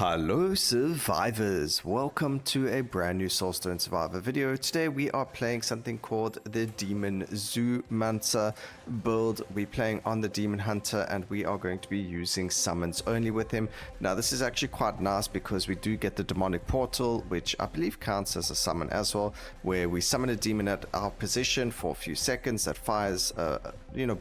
Hello survivors, welcome to a brand new Soulstone survivor video. Today we are playing something called the Demon Zoomancer build. We're playing on the Demon Hunter and we are going to be using summons only with him. Now this is actually quite nice because we do get the demonic portal, which I believe counts as a summon as well, where we summon a demon at our position for a few seconds that fires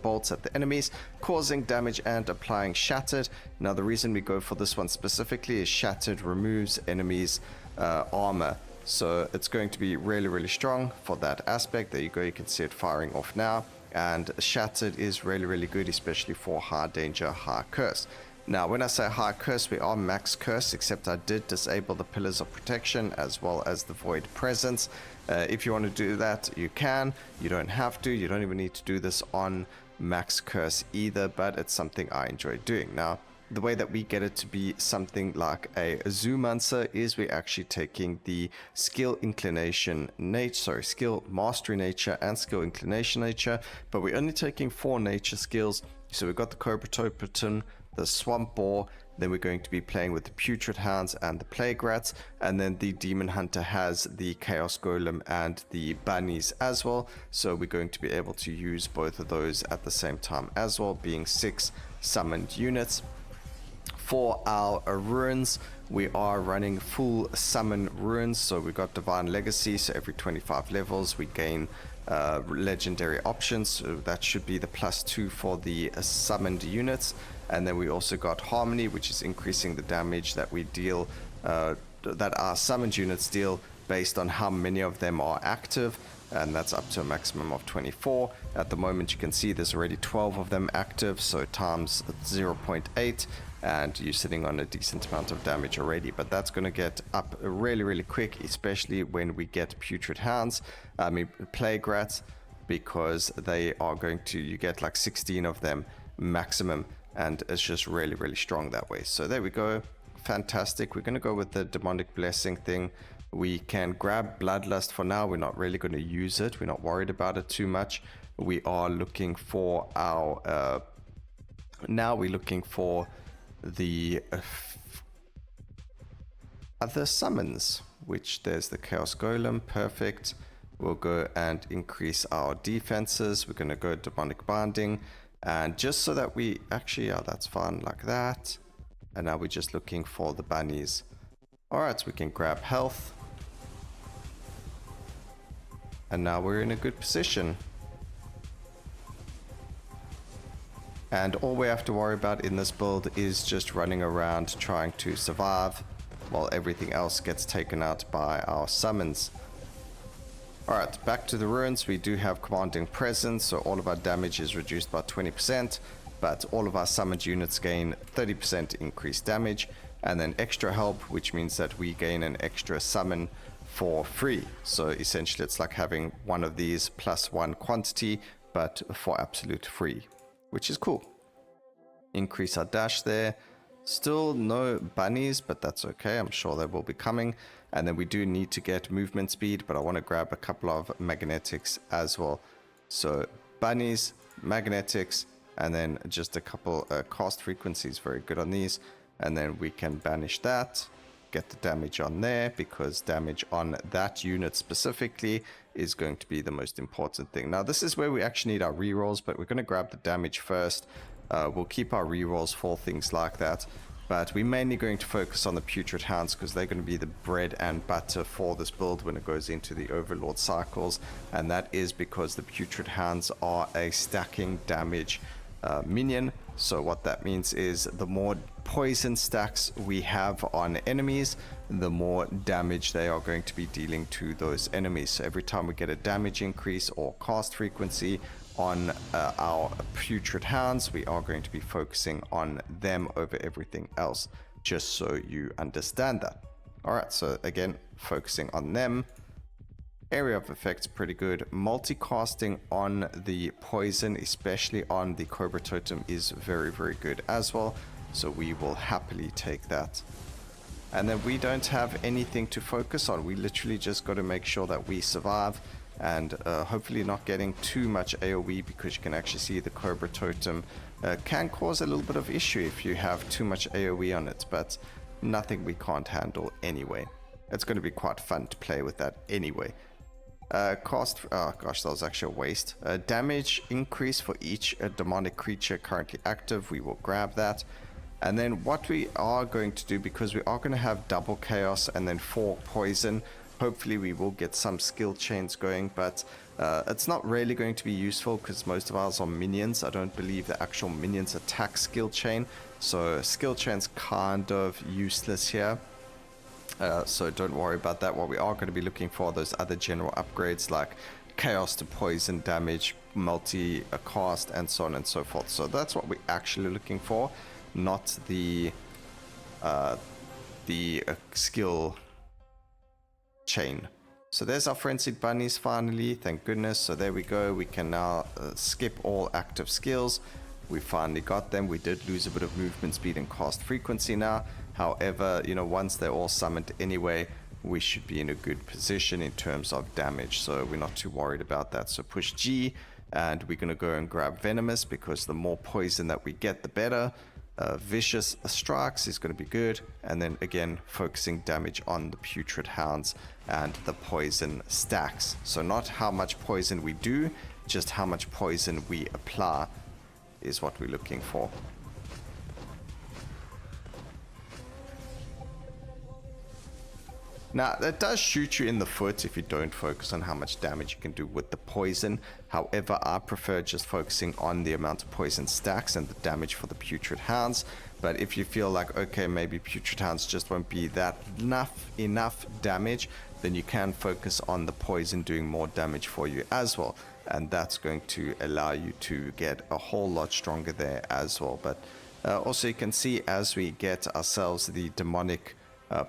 bolts at the enemies, causing damage and applying shattered. Now the reason we go for this one specifically is shattered removes enemies armor, so it's going to be really strong for that aspect. There you go, you can see it firing off now, and shattered is really good, especially for high danger, high curse. Now when I say high curse, we are max curse, except I did disable the pillars of protection as well as the void presence. If you want to do that, you can. You don't have to. You don't even need to do this on max curse either, but it's something I enjoy doing. Now the way that we get it to be something like a Zoomancer is we're actually taking the skill inclination nature, skill mastery nature and skill inclination nature, but we're only taking 4 nature skills. So we've got the Cobra Topaton, the Swamp Boar, then we're going to be playing with the Putrid Hounds and the Plague Rats, and then the Demon Hunter has the Chaos Golem and the Bunnies as well. So we're going to be able to use both of those at the same time as well, being 6 summoned units. For our runes, we are running full summon runes, so we got Divine Legacy, so every 25 levels we gain legendary options, so that should be the +2 for the summoned units. And then we also got Harmony, which is increasing the damage that we deal, that our summoned units deal based on how many of them are active, and that's up to a maximum of 24. At the moment you can see there's already 12 of them active, so times 0.8, and you're sitting on a decent amount of damage already, but that's going to get up really quick, especially when we get Putrid Hounds, Plague Rats, because they are going to, you get like 16 of them maximum, and it's just really strong that way. So there we go, fantastic. We're going to go with the demonic blessing thing. We can grab Bloodlust for now. We're not really going to use it, we're not worried about it too much. We are looking for our now we're looking for the other summons, which there's the Chaos Golem. Perfect. We'll go and increase our defenses. We're going to go demonic binding, and just so that we actually, that's fine like that. And now we're just looking for the bunnies. Alright, so we can grab health, and now we're in a good position. And all we have to worry about in this build is just running around trying to survive while everything else gets taken out by our summons. Alright, back to the runes. We do have commanding presence, so all of our damage is reduced by 20%, but all of our summoned units gain 30% increased damage, and then extra help, which means that we gain an extra summon for free. So essentially it's like having one of these plus 1 quantity, but for absolute free, which is cool. Increase our dash there. Still no bunnies, but that's okay, I'm sure they will be coming. And then we do need to get movement speed, but I want to grab a couple of magnetics as well. So bunnies, magnetics, and then just a couple cast frequencies, very good on these. And then we can banish that, get the damage on there, because damage on that unit specifically is going to be the most important thing. Now this is where we actually need our rerolls, but we're going to grab the damage first. We'll keep our rerolls for things like that, but we're mainly going to focus on the Putrid Hounds because they're going to be the bread and butter for this build when it goes into the Overlord cycles, and that is because the Putrid Hounds are a stacking damage minion. So what that means is the more poison stacks we have on enemies, the more damage they are going to be dealing to those enemies. So every time we get a damage increase or cast frequency on our Putrid Hounds, we are going to be focusing on them over everything else, just so you understand that. Alright, so again, focusing on them. Area of effect's pretty good. Multicasting on the poison, especially on the Cobra Totem, is very good as well. So we will happily take that. And then we don't have anything to focus on. We literally just got to make sure that we survive, and hopefully not getting too much AoE, because you can actually see the Cobra Totem can cause a little bit of issue if you have too much AoE on it. But nothing we can't handle anyway. It's going to be quite fun to play with that anyway. Cost, oh gosh, that was actually a waste. Damage increase for each demonic creature currently active. We will grab that. And then what we are going to do, because we are going to have double chaos and then 4 poison, hopefully we will get some skill chains going, but it's not really going to be useful because most of ours are minions. I don't believe the actual minions attack skill chain, so skill chain's kind of useless here. So don't worry about that. What we are going to be looking for are those other general upgrades like chaos to poison damage, multi-cast, and so on and so forth. So that's what we're actually looking for, not the skill chain. So there's our frenzied bunnies finally, thank goodness. So there we go. We can now skip all active skills. We finally got them. We did lose a bit of movement speed and cast frequency now. However, you know, once they're all summoned anyway, we should be in a good position in terms of damage. So we're not too worried about that. So push G, and we're going to go and grab Venomous because the more poison that we get, the better. Vicious Strikes is going to be good. And then again, focusing damage on the Putrid Hounds and the poison stacks. So not how much poison we do, just how much poison we apply is what we're looking for. Now, that does shoot you in the foot if you don't focus on how much damage you can do with the poison. However, I prefer just focusing on the amount of poison stacks and the damage for the Putrid Hounds. But if you feel like, okay, maybe Putrid Hounds just won't be that enough damage, then you can focus on the poison doing more damage for you as well. And that's going to allow you to get a whole lot stronger there as well. But also you can see as we get ourselves the demonic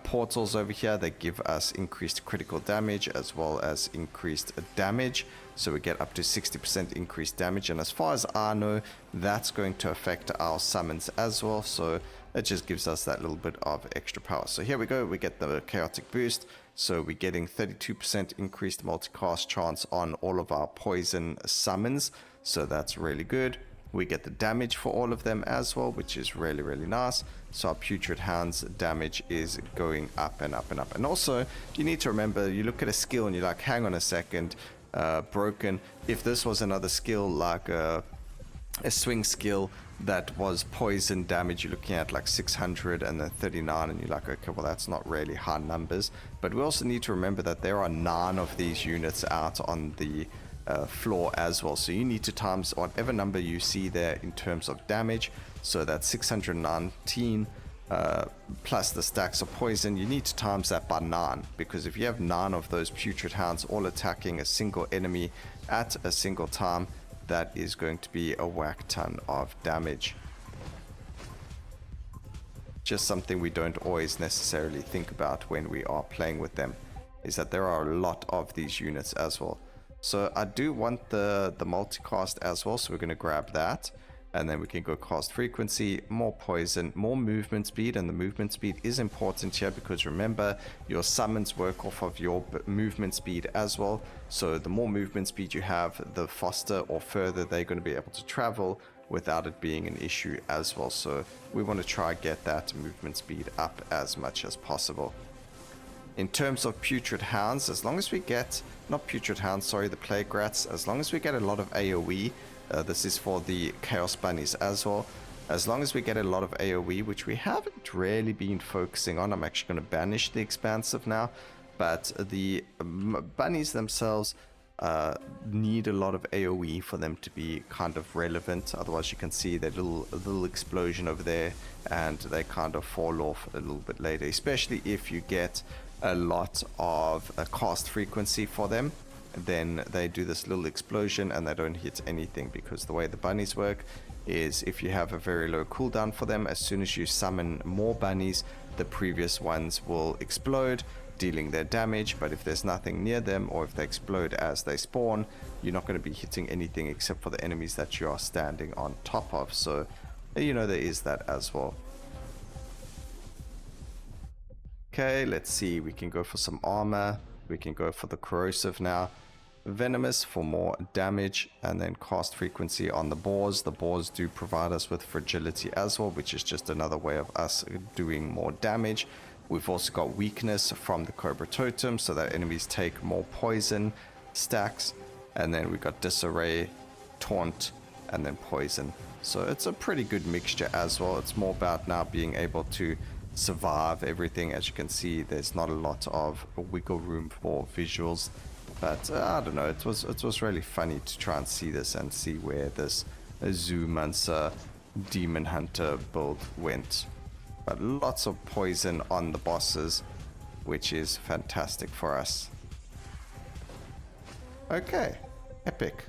portals over here, they give us increased critical damage as well as increased damage, so we get up to 60% increased damage. And as far as I know, that's going to affect our summons as well, so it just gives us that little bit of extra power. So here we go, we get the chaotic boost, so we're getting 32% increased multicast chance on all of our poison summons, so that's really good. We get the damage for all of them as well, which is really, really nice. So our Putrid Hounds damage is going up and up and up. And also, you need to remember, you look at a skill and you're like, hang on a second, broken. If this was another skill like a swing skill that was poison damage, you're looking at like 600 and then 39, and you're like, okay, well, that's not really high numbers. But we also need to remember that there are 9 of these units out on the floor as well, so you need to times whatever number you see there in terms of damage. So that's 619 plus the stacks of poison. You need to times that by 9, because if you have 9 of those Putrid Hounds all attacking a single enemy at a single time, that is going to be a whack ton of damage. Just something we don't always necessarily think about when we are playing with them, is that there are a lot of these units as well. So I do want the multicast as well, so we're going to grab that, and then we can go cast frequency, more poison, more movement speed. And the movement speed is important here because remember, your summons work off of your movement speed as well. So the more movement speed you have, the faster or further they're going to be able to travel without it being an issue as well. So we want to try get that movement speed up as much as possible. In terms of Putrid Hounds, as long as we get, not Putrid Hounds, sorry, the Plague Rats, as long as we get a lot of AoE, this is for the Chaos Bunnies as well, as long as we get a lot of AoE, which we haven't really been focusing on. I'm actually going to banish the Expansive now, but the bunnies themselves need a lot of AoE for them to be kind of relevant. Otherwise, you can see that little explosion over there, and they kind of fall off a little bit later, especially if you get a lot of cast frequency for them. Then they do this little explosion and they don't hit anything, because the way the bunnies work is if you have a very low cooldown for them, as soon as you summon more bunnies, the previous ones will explode, dealing their damage. But if there's nothing near them, or if they explode as they spawn, you're not going to be hitting anything except for the enemies that you are standing on top of. So you know, there is that as well. Okay, let's see, we can go for some armor, we can go for the corrosive now. venomous for more damage, and then cast frequency on the boars. The boars do provide us with fragility as well, which is just another way of us doing more damage. We've also got weakness from the Cobra Totem, so that enemies take more poison stacks. And then we've got disarray, taunt, and then poison. So it's a pretty good mixture as well. It's more about now being able to survive everything. As you can see, there's not a lot of wiggle room for visuals. But I don't know, it was really funny to try and see this and see where this Zoomancer Demon Hunter build went. But lots of poison on the bosses, which is fantastic for us. Okay, epic.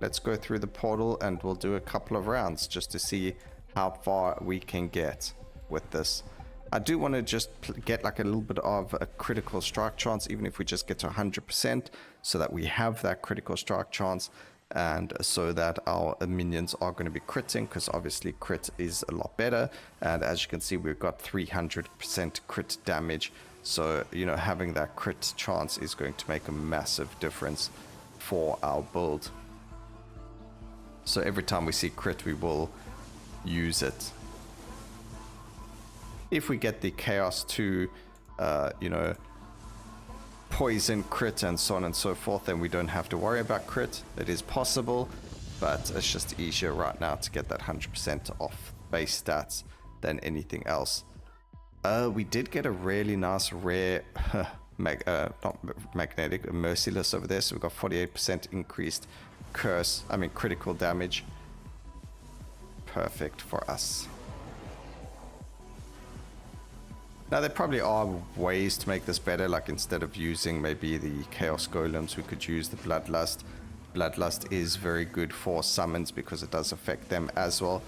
Let's go through the portal and we'll do a couple of rounds just to see how far we can get with this. I do want to just get like a little bit of a critical strike chance, even if we just get to 100%, so that we have that critical strike chance, and so that our minions are going to be critting, because obviously crit is a lot better. And as you can see, we've got 300% crit damage, so you know, having that crit chance is going to make a massive difference for our build. So every time we see crit, we will use it. If we get the chaos to you know, poison, crit, and so on and so forth, then we don't have to worry about crit. It is possible, but it's just easier right now to get that 100% off base stats than anything else. We did get a really nice rare not magnetic, merciless over there, so we've got 48% increased critical damage. Perfect for us. Now, there probably are ways to make this better, like instead of using maybe the Chaos Golems, we could use the Bloodlust. Bloodlust is very good for summons because it does affect them as well.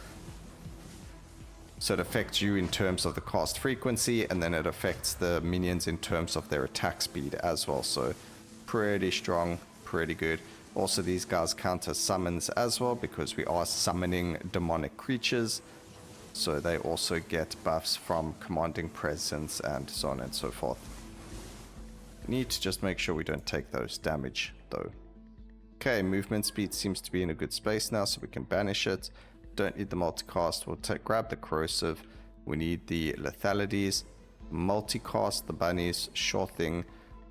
So it affects you in terms of the cast frequency, and then it affects the minions in terms of their attack speed as well. So pretty strong, pretty good. Also, these guys counter summons as well because we are summoning demonic creatures. So they also get buffs from commanding presence and so on and so forth. Need to just make sure we don't take those damage though. Okay, movement speed seems to be in a good space now, so we can banish it. Don't need the multicast. We'll grab the corrosive. We need the lethalities, multicast, the bunnies, sure thing.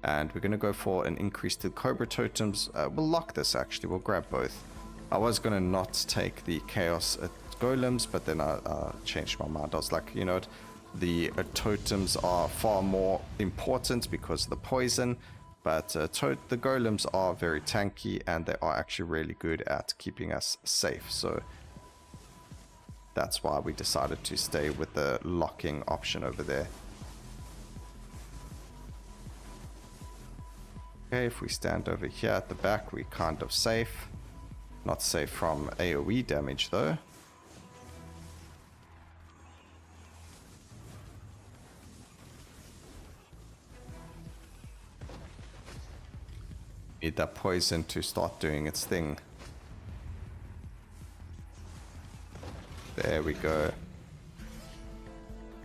And we're going to go for an increase to Cobra Totems. We'll lock this actually. We'll grab both. I was going to not take the Chaos Golems, but then I changed my mind. I was like, you know what, the totems are far more important because of the poison, but the golems are very tanky and they are actually really good at keeping us safe. So that's why we decided to stay with the locking option over there. Okay, if we stand over here at the back, we're kind of safe. Not safe from AoE damage though. Need that poison to start doing its thing. There we go.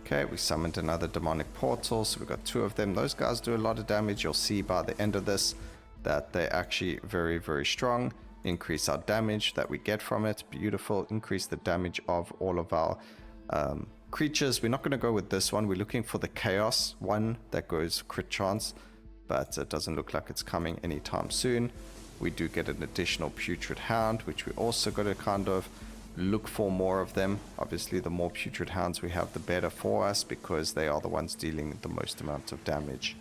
Okay, we summoned another demonic portal, so we've got 2 of them. Those guys do a lot of damage. You'll see by the end of this that they're actually very, very strong. Increase our damage that we get from it. Beautiful. Increase the damage of all of our creatures. We're not going to go with this one. We're looking for the chaos one that goes crit chance, but it doesn't look like it's coming anytime soon. We do get an additional putrid hound, which we also got to kind of look for more of them. Obviously, the more putrid hounds we have, the better for us, because they are the ones dealing the most amount of damage.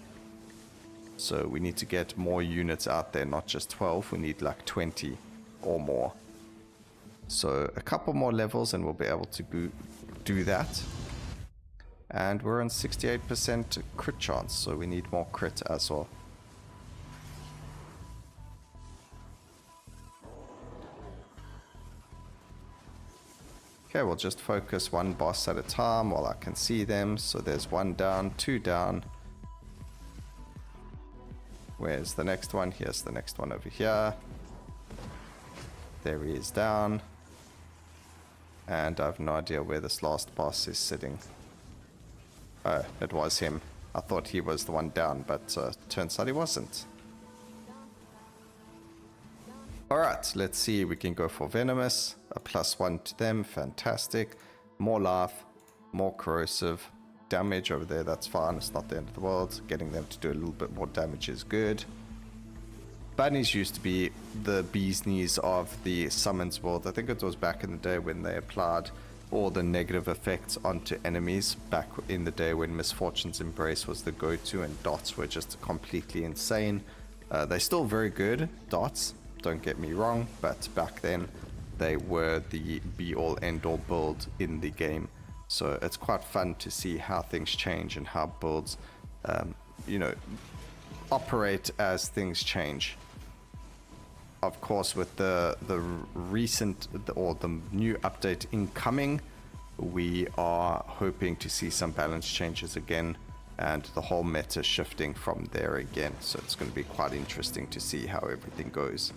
So we need to get more units out there, not just 12. We need like 20 or more. So a couple more levels and we'll be able to do that. And we're on 68% crit chance, so we need more crit as well. Okay, we'll just focus one boss at a time while I can see them. So there's 1 down, 2 down. Where's the next one? Here's the next one over here. There he is down. And I have no idea where this last boss is sitting. Oh, it was him. I thought he was the one down, but turns out he wasn't. Alright, let's see. We can go for Venomous. A +1 to them. Fantastic. More life. More corrosive. Damage over there. That's fine. It's not the end of the world. Getting them to do a little bit more damage is good. Bunnies used to be the bee's knees of the summons world. I think it was back in the day when they applied all the negative effects onto enemies. Back in the day when Misfortune's Embrace was the go-to and dots were just completely insane. They're still very good, dots. Don't get me wrong, but back then they were the be-all end-all build in the game. So it's quite fun to see how things change and how builds, you know, operate as things change. Of course, with the recent or the new update incoming, we are hoping to see some balance changes again and the whole meta shifting from there again. So it's going to be quite interesting to see how everything goes,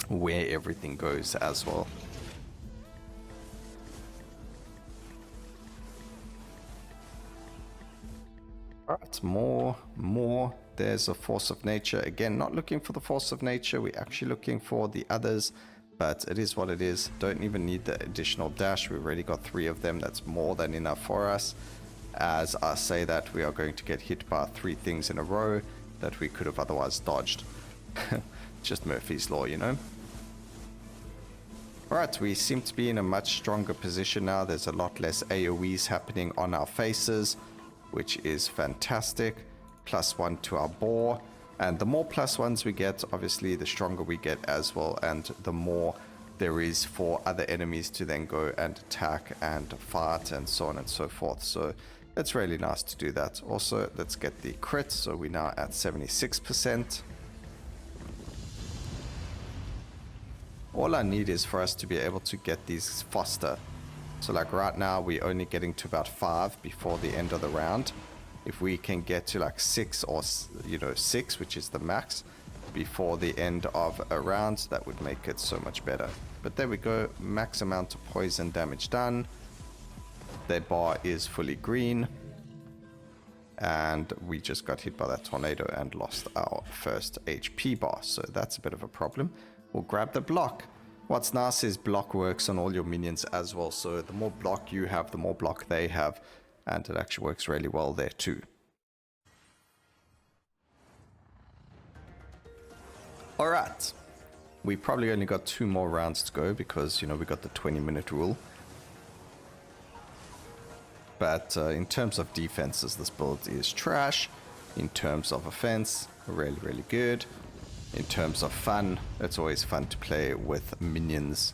where everything goes as well. Alright, more. There's a force of nature. Again, not looking for the force of nature. We're actually looking for the others, but it is what it is. Don't even need the additional dash. We already got 3 of them. That's more than enough for us. As I say that, we are going to get hit by 3 things in a row that we could have otherwise dodged. Just Murphy's Law, you know. Alright, we seem to be in a much stronger position now. There's a lot less AoEs happening on our faces, which is fantastic. +1 to our boar. And the more +1s we get, obviously, the stronger we get as well. And the more there is for other enemies to then go and attack and fight and so on and so forth. So it's really nice to do that. Also, let's get the crit. So we're now at 76%. All I need is for us to be able to get these faster. So like right now, we're only getting to about 5 before the end of the round. If we can get to like 6 or, you know, 6, which is the max, before the end of a round, that would make it so much better. But there we go. Max amount of poison damage done. Their bar is fully green. And we just got hit by that tornado and lost our first HP bar. So that's a bit of a problem. We'll grab the block. What's nice is block works on all your minions as well. So the more block you have, the more block they have. And it actually works really well there too. Alright. We probably only got 2 more rounds to go because, you know, we got the 20-minute rule. But in terms of defenses, this build is trash. In terms of offense, really, really good. In terms of fun, it's always fun to play with minions.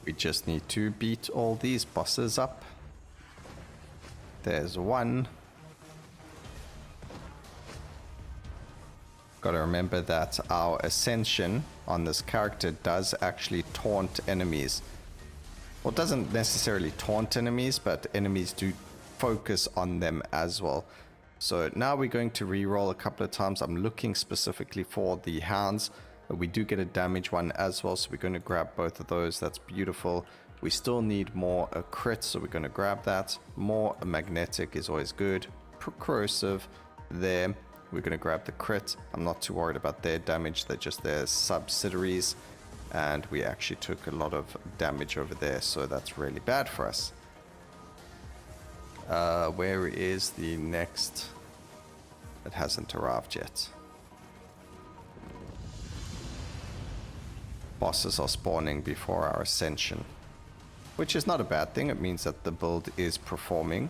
We just need to beat all these bosses up. There's one. Gotta remember that our ascension on this character does actually taunt enemies. Well, it doesn't necessarily taunt enemies, but enemies do focus on them as well. So now we're going to re-roll a couple of times. I'm looking specifically for the hounds. But we do get a damage one as well, so we're going to grab both of those. That's beautiful. We still need more crit, so we're going to grab that. More magnetic is always good. Corrosive there. We're going to grab the crit. I'm not too worried about their damage. They're just their subsidiaries. And we actually took a lot of damage over there, so that's really bad for us. Where is the next? It hasn't arrived yet. Bosses are spawning before our ascension, which is not a bad thing. It means that the build is performing,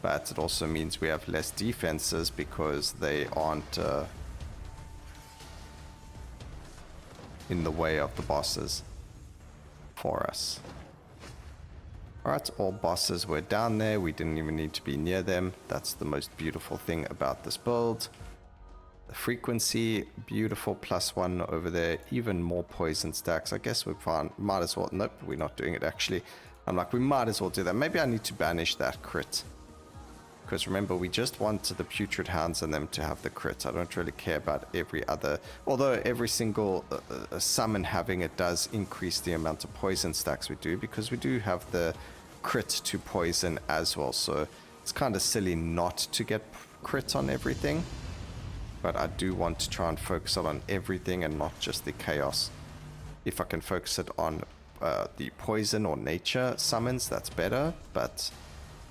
but it also means we have less defenses because they aren't in the way of the bosses for us. Alright, all bosses were down there. We didn't even need to be near them. That's the most beautiful thing about this build. The frequency, beautiful, +1 over there. Even more poison stacks. I guess we're fine. Might as well. Nope, we're not doing it actually. I'm like, we might as well do that. Maybe I need to banish that crit, Because remember, we just want the putrid hounds and them to have the crit. I don't really care about every other, although every single summon having it does increase the amount of poison stacks we do, because we do have the crit to poison as well. So it's kind of silly not to get crit on everything. But I do want to try and focus it on everything and not just the chaos. If I can focus it on the poison or nature summons, that's better. But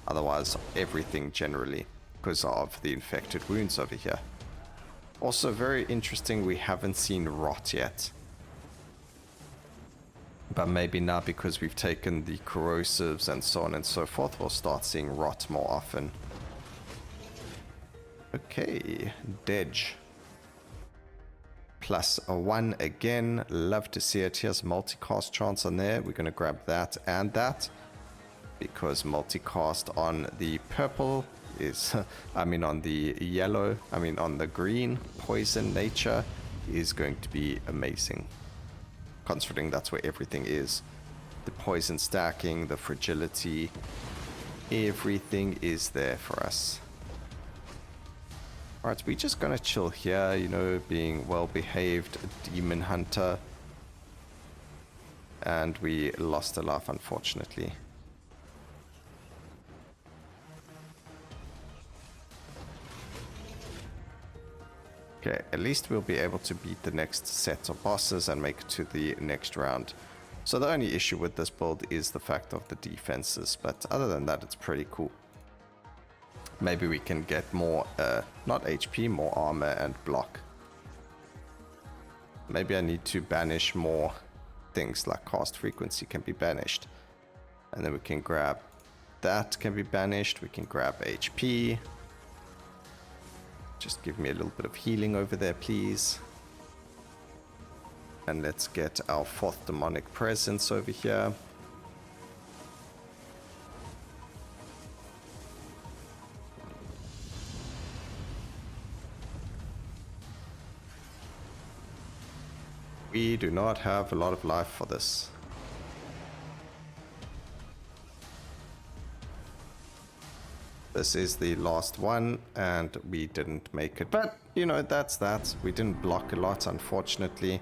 otherwise, everything generally, because of the infected wounds over here. Also, very interesting, we haven't seen rot yet. But maybe now, because we've taken the corrosives and so on and so forth, we'll start seeing rot more often. Okay, Dedge. Plus a 1 again. Love to see it. Here's multicast chance on there. We're going to grab that and that. Because multicast on the purple is, on the yellow, on the green, poison nature is going to be amazing. Considering that's where everything is. The poison stacking, the fragility, everything is there for us. Alright, we're just gonna chill here, you know, being well-behaved demon hunter. And we lost a life, unfortunately. Okay, at least we'll be able to beat the next set of bosses and make it to the next round. So the only issue with this build is the fact of the defenses, but other than that, it's pretty cool. Maybe we can get more, not HP, more armor and block. Maybe I need to banish more things, like cast frequency can be banished. And then we can grab that can be banished, we can grab HP. Just give me a little bit of healing over there, please. And let's get our 4th demonic presence over here. We do not have a lot of life for this. This is the last one, and we didn't make it. But, you know, that's that. We didn't block a lot, unfortunately.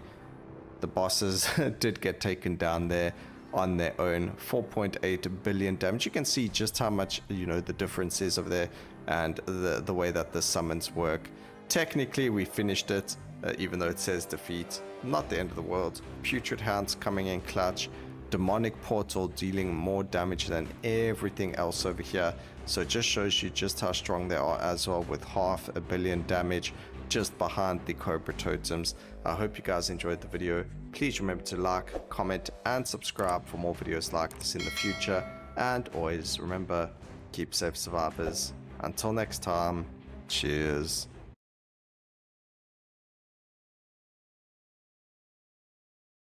The bosses did get taken down there on their own. 4.8 billion damage. You can see just how much, you know, the difference is over there and the way that the summons work. Technically, we finished it, even though it says defeat. Not the end of the world. Putrid Hounds coming in clutch. Demonic Portal dealing more damage than everything else over here. So it just shows you just how strong they are as well, with 500 million damage just behind the Cobra Totems. I hope you guys enjoyed the video. Please remember to like, comment, and subscribe for more videos like this in the future. And always remember, keep safe, survivors. Until next time, cheers.